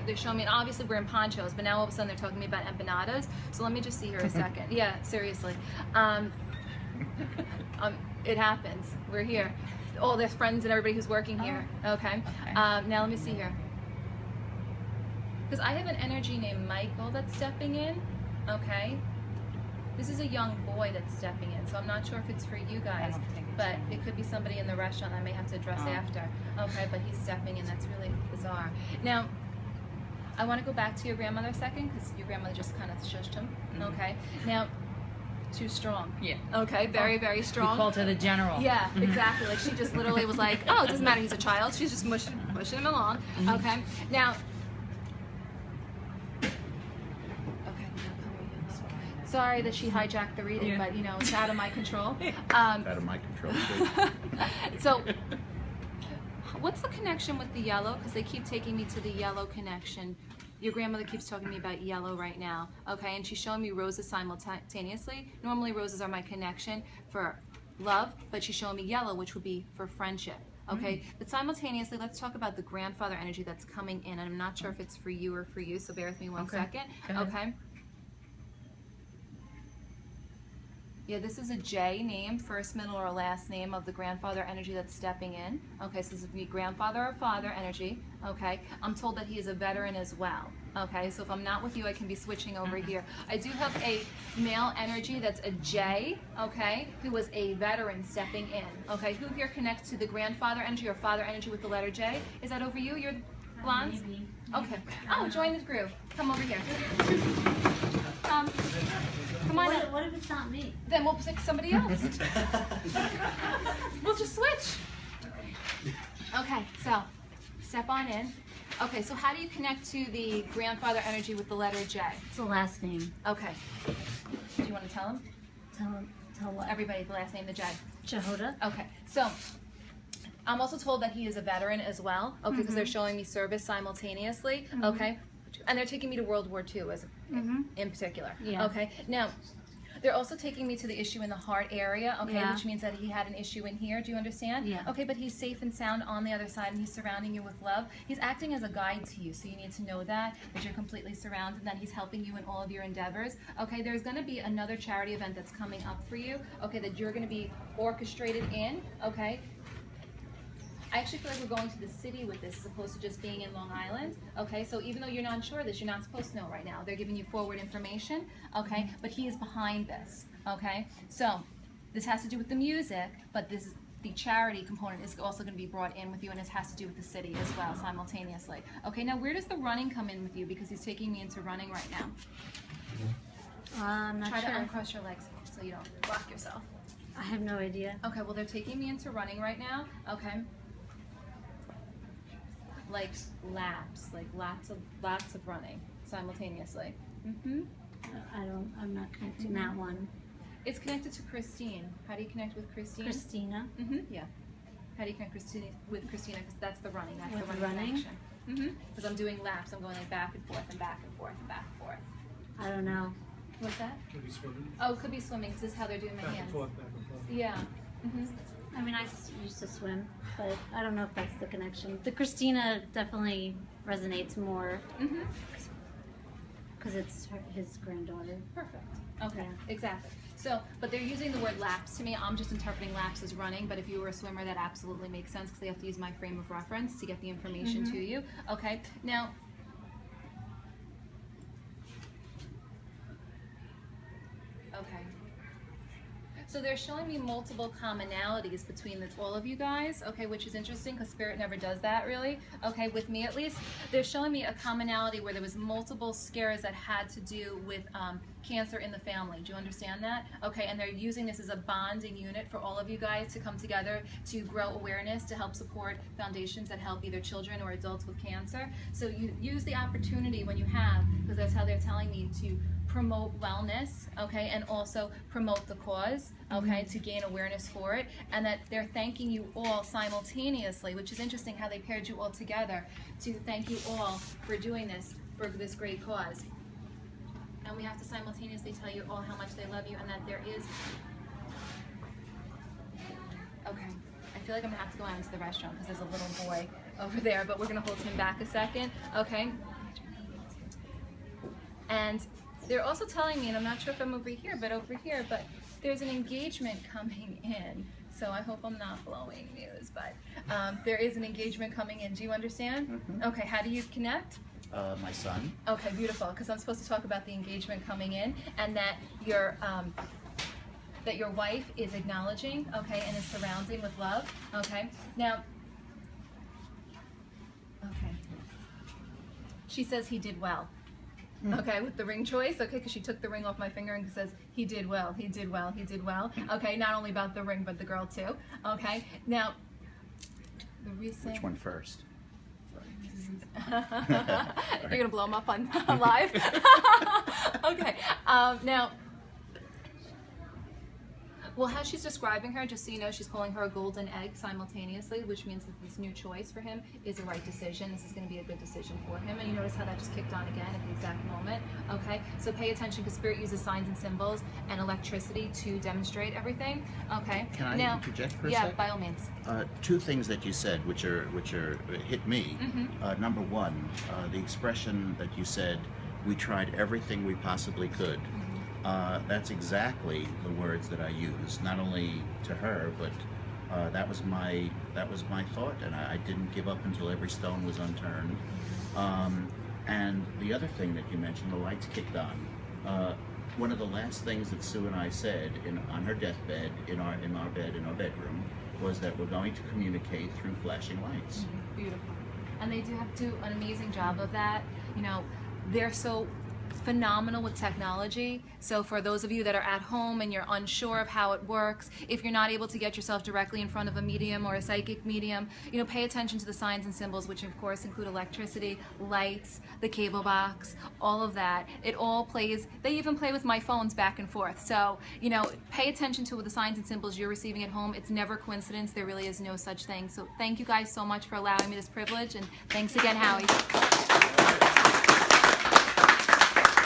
they're showing me, and obviously we're in Panchos, but now all of a sudden they're talking to me about empanadas. So let me just see here a second. Yeah, seriously. It happens. We're here. All their friends and everybody who's working here. Okay. Now let me see here. Because I have an energy named Michael that's stepping in. Okay. This is a young boy that's stepping in, so I'm not sure if it's for you guys, but it could be somebody in the restaurant I may have to address after. Okay, but he's stepping in. That's really bizarre. Now, I want to go back to your grandmother a second, because your grandmother just kind of shushed him. Okay. Now, too strong. Yeah. Okay, very, very strong. You called her the general. Yeah, exactly. Like she just literally was like, oh, it doesn't matter, he's a child. She's just pushing him along. Okay. Now, sorry that she hijacked the reading, but you know, it's out of my control. Out of my control too. So, what's the connection with the yellow? Because they keep taking me to the yellow connection. Your grandmother keeps talking to me about yellow right now, okay? And she's showing me roses simultaneously. Normally roses are my connection for love, but she's showing me yellow, which would be for friendship, okay? But simultaneously, let's talk about the grandfather energy that's coming in. And I'm not sure if it's for you or for you, so bear with me one second, okay? Yeah, this is a J name, first, middle, or last name of the grandfather energy that's stepping in. Okay, so this would be grandfather or father energy. Okay, I'm told that he is a veteran as well. Okay, so if I'm not with you, I can be switching over here. I do have a male energy that's a J, okay, who was a veteran stepping in. Okay, who here connects to the grandfather energy or father energy with the letter J? Is that over you? You're blonde? Maybe. Okay. Oh, join the group. Come over here. Come on. What if it's not me? Then we'll pick somebody else. We'll just switch. Okay, so step on in. Okay, so how do you connect to the grandfather energy with the letter J? It's the last name. Okay. Do you want to tell him? Tell what? Everybody, the last name, the J. Jehoda. Okay, so I'm also told that he is a veteran as well. Okay, because they're showing me service simultaneously. Okay, and they're taking me to World War II as in particular. Yeah. Okay, now they're also taking me to the issue in the heart area. Okay, which means that he had an issue in here. Do you understand? Yeah. Okay, but he's safe and sound on the other side, and he's surrounding you with love. He's acting as a guide to you, so you need to know that you're completely surrounded, and that he's helping you in all of your endeavors. Okay, there's going to be another charity event that's coming up for you. Okay, that you're going to be orchestrated in. Okay. I actually feel like we're going to the city with this as opposed to just being in Long Island. Okay, so even though you're not sure of this, you're not supposed to know right now. They're giving you forward information, okay, but he is behind this, okay? So this has to do with the music, but this is the charity component is also going to be brought in with you, and it has to do with the city as well simultaneously. Okay, now where does the running come in with you? Because he's taking me into running right now. I'm not Try sure. to uncross your legs so you don't block yourself. I have no idea. Okay, well they're taking me into running right now, okay? Like laps, like lots of running simultaneously. I'm not connecting that one. It's connected to Christine. How do you connect with Christine? Christina. Yeah. How do you connect with Christina? Because that's the running. That's With the running? connection. Because I'm doing laps. I'm going like back and forth and back and forth and back and forth. I don't know. What's that? Could be swimming. Oh, it could be swimming. Because this is how they're doing my Back and hands. forth, back and forth. Yeah. I mean, I used to swim, but I don't know if that's the connection. The Christina definitely resonates more because it's his granddaughter. Perfect. Okay. Yeah. Exactly. So, but they're using the word laps to me. I'm just interpreting laps as running, but if you were a swimmer, that absolutely makes sense because they have to use my frame of reference to get the information to you. Okay. Now, okay. So they're showing me multiple commonalities between all of you guys, okay, which is interesting because Spirit never does that really, okay, with me at least. They're showing me a commonality where there was multiple scares that had to do with cancer in the family. Do you understand that? Okay, and they're using this as a bonding unit for all of you guys to come together to grow awareness, to help support foundations that help either children or adults with cancer. So you use the opportunity when you have, because that's how they're telling me to promote wellness, okay, and also promote the cause, okay, to gain awareness for it, and that they're thanking you all simultaneously, which is interesting how they paired you all together to thank you all for doing this, for this great cause. And we have to simultaneously tell you all how much they love you and that there is, okay, I feel like I'm gonna have to go out into the restaurant because there's a little boy over there, but we're gonna hold him back a second, okay? And they're also telling me, and I'm not sure if I'm over here, but there's an engagement coming in. So I hope I'm not blowing news, but there is an engagement coming in. Do you understand? Mm-hmm. Okay, how do you connect? My son. Okay, beautiful, because I'm supposed to talk about the engagement coming in, and that your wife is acknowledging, okay, and is surrounding with love, okay? Now, okay. She says he did well. Okay, with the ring choice, okay, because she took the ring off my finger and says, he did well, he did well, he did well. Okay, not only about the ring, but the girl too. Okay, now, the recent... Which one first? You're going to blow them up on live? Okay, now... Well, how she's describing her, just so you know, she's calling her a golden egg simultaneously, which means that this new choice for him is a right decision. This is going to be a good decision for him. And you notice how that just kicked on again at the exact moment. Okay, so pay attention, because Spirit uses signs and symbols and electricity to demonstrate everything. Okay. Can I interject for a yeah, sec? by all means. Two things that you said, which hit me. Mm-hmm. Number one, the expression that you said, we tried everything we possibly could. That's exactly the words that I used, not only to her, but that was my thought, and I didn't give up until every stone was unturned. And the other thing that you mentioned, the lights kicked on. One of the last things that Sue and I said on her deathbed, in our bedroom, was that we're going to communicate through flashing lights. Mm-hmm. Beautiful. And they do an amazing job of that. You know, they're so phenomenal with technology. So for those of you that are at home and you're unsure of how it works, if you're not able to get yourself directly in front of a medium or a psychic medium, you know, pay attention to the signs and symbols, which of course include electricity, lights, the cable box, all of that. It all plays, they even play with my phones back and forth. So, you know, pay attention to the signs and symbols you're receiving at home. It's never coincidence. There really is no such thing. So thank you guys so much for allowing me this privilege, and thanks again, Howie.